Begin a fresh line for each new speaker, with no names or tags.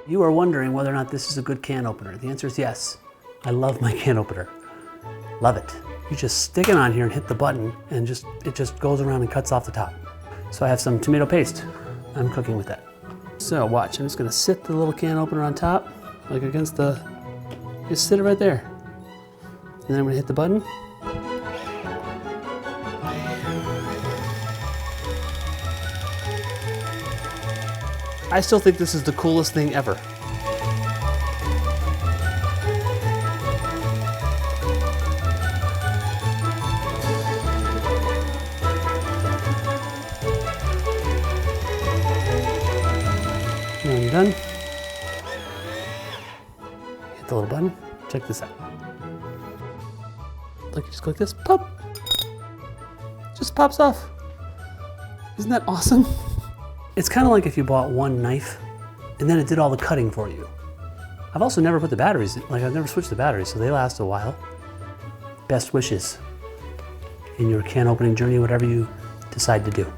You are wondering whether or not this is a good can opener. The answer is yes. I love my can opener. Love it. You just stick it on here and hit the button and it just goes around and cuts off the top. So I have some tomato paste. I'm cooking with that. So watch, I'm just gonna sit the little can opener on top, like against just sit it right there. And then I'm gonna hit the button. I still think this is the coolest thing ever. And I'm done. Hit the little button. Check this out. Look, you just click this, pop. Just pops off. Isn't that awesome? It's kind of like if you bought one knife and then it did all the cutting for you. I've also never put the batteries in, I've never switched the batteries, so they last a while. Best wishes in your can opening journey, whatever you decide to do.